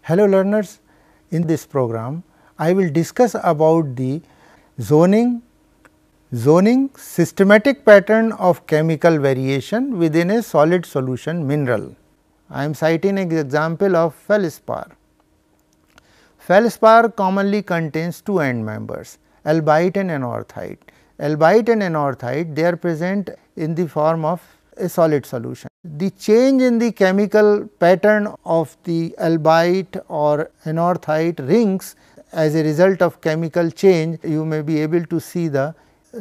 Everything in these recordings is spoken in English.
Hello learners, in this program I will discuss about the zoning systematic pattern of chemical variation within a solid solution mineral. I am citing an example of feldspar. Feldspar commonly contains two end members, albite and anorthite. Albite and anorthite, they are present in the form of a solid solution. The change in the chemical pattern of the albite or anorthite rings as a result of chemical change, you may be able to see the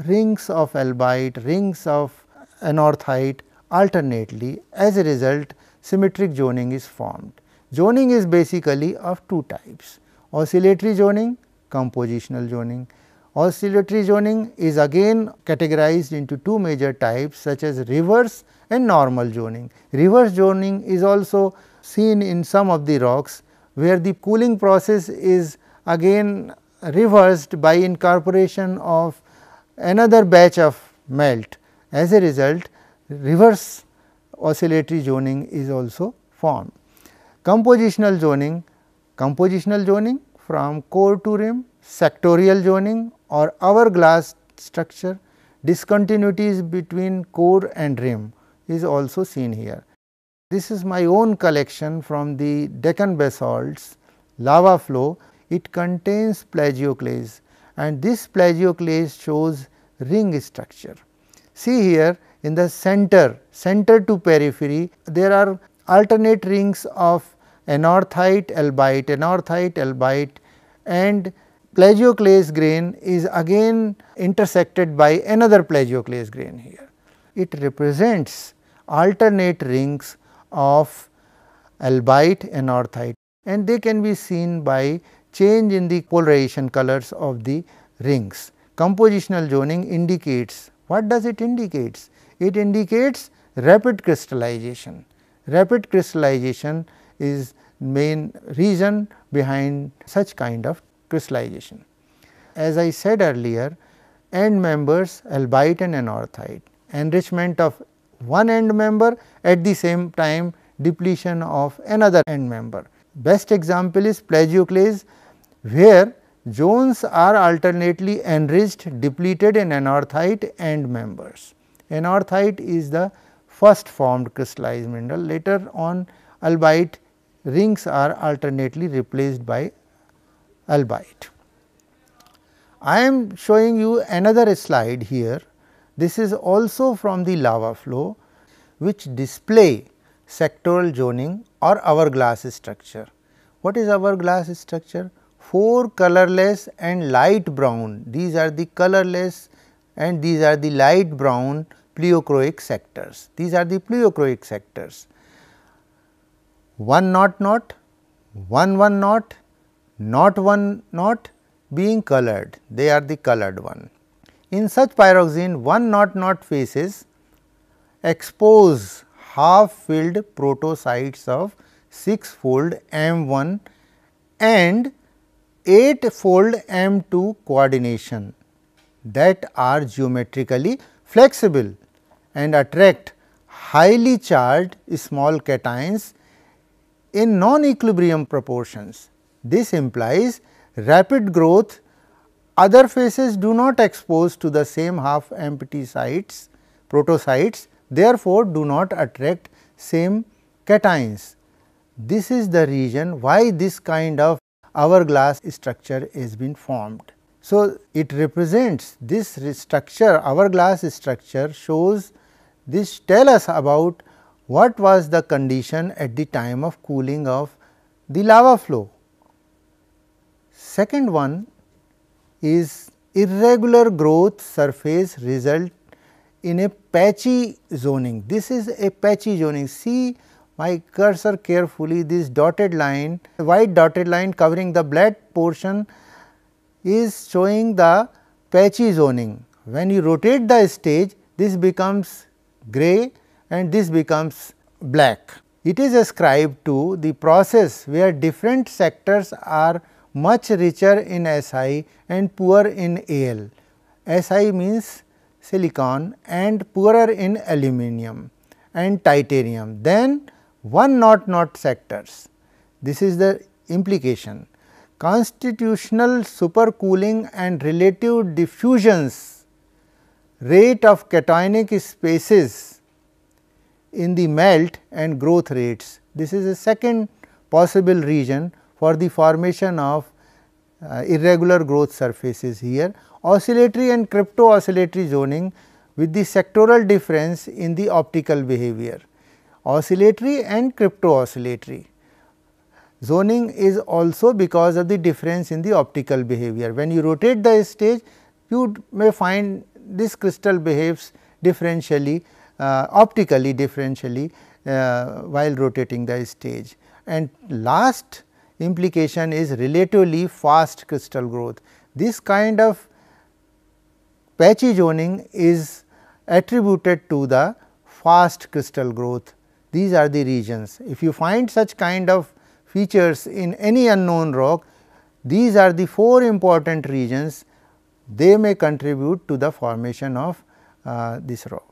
rings of albite, rings of anorthite alternately. As a result, symmetric zoning is formed. Zoning is basically of two types: oscillatory zoning, compositional zoning. Oscillatory zoning is again categorized into two major types such as reverse and normal zoning. Reverse zoning is also seen in some of the rocks, where the cooling process is again reversed by incorporation of another batch of melt. As a result, reverse oscillatory zoning is also formed. Compositional zoning from core to rim, sectorial zoning or hourglass structure, discontinuities between core and rim is also seen here. This is my own collection from the Deccan basalts lava flow. It contains plagioclase, and this plagioclase shows ring structure. See here in the center to periphery, there are alternate rings of anorthite, albite, and plagioclase grain is again intersected by another plagioclase grain here. It represents alternate rings of albite, anorthite, and they can be seen by change in the polarization colors of the rings. Compositional zoning indicates, what does it indicate? It indicates rapid crystallization. Rapid crystallization is main reason behind such kind of crystallization. As I said earlier, end members albite and anorthite, enrichment of one end member, at the same time depletion of another end member. Best example is plagioclase, where zones are alternately enriched, depleted in anorthite end members. Anorthite is the first formed crystallized mineral. Later on, albite rings are alternately replaced by albite. I am showing you another slide here. This is also from the lava flow, which display sectoral zoning or hourglass structure. What is hourglass structure? Four colorless and light brown, these are the colorless and these are the light brown pleochroic sectors. These are the pleochroic sectors. 1 knot, 1 knot, not 1 knot being colored, they are the colored one. In such pyroxene, 1 knot faces expose half filled protosites of 6-fold M1 and 8-fold M2 coordination that are geometrically flexible and attract highly charged small cations in non-equilibrium proportions. This implies rapid growth. Other faces do not expose to the same half empty sites, protosites, therefore, do not attract same cations. This is the reason why this kind of hourglass structure has been formed. So, it represents this structure, hourglass structure shows this, tell us about what was the condition at the time of cooling of the lava flow. Second one is irregular growth surface result in a patchy zoning. This is a patchy zoning. See my cursor carefully, this dotted line, white dotted line covering the black portion is showing the patchy zoning. When you rotate the stage, this becomes gray and this becomes black. It is ascribed to the process where different sectors are much richer in Si and poor in Al. Si means silicon and poorer in aluminum and titanium. Then 1 knot sectors. This is the implication. Constitutional supercooling and relative diffusions rate of cationic spaces in the melt and growth rates. This is a second possible region for the formation of irregular growth surfaces here. Oscillatory and crypto oscillatory zoning with the sectoral difference in the optical behavior. Oscillatory and crypto oscillatory zoning is also because of the difference in the optical behavior. When you rotate the stage, you may find this crystal behaves differentially, optically differentially while rotating the stage. And last implication is relatively fast crystal growth. This kind of patchy zoning is attributed to the fast crystal growth. These are the regions. If you find such kind of features in any unknown rock, these are the 4 important regions. They may contribute to the formation of this rock.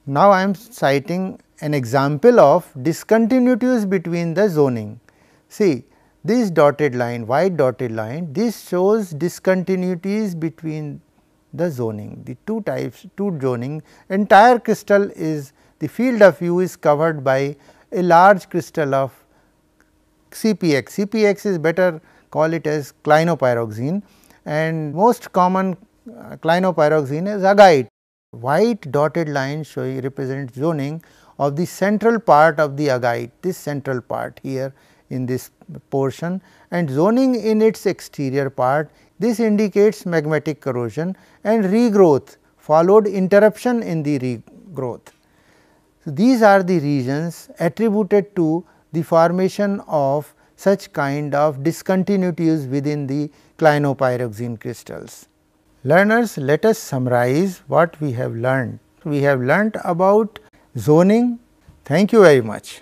Now, I am citing an example of discontinuities between the zoning. See, this dotted line, white dotted line, this shows discontinuities between the zoning, the two types, two zoning. Entire crystal is, the field of view is covered by a large crystal of CPX. CPX is better call it as clinopyroxene, and most common clinopyroxene is agate. White dotted line showing represents zoning of the central part of the agate, this central part here in this portion, and zoning in its exterior part. This indicates magmatic corrosion and regrowth followed interruption in the regrowth. So, these are the regions attributed to the formation of such kind of discontinuities within the clinopyroxene crystals. Learners, let us summarize what we have learned. We have learnt about zoning. Thank you very much.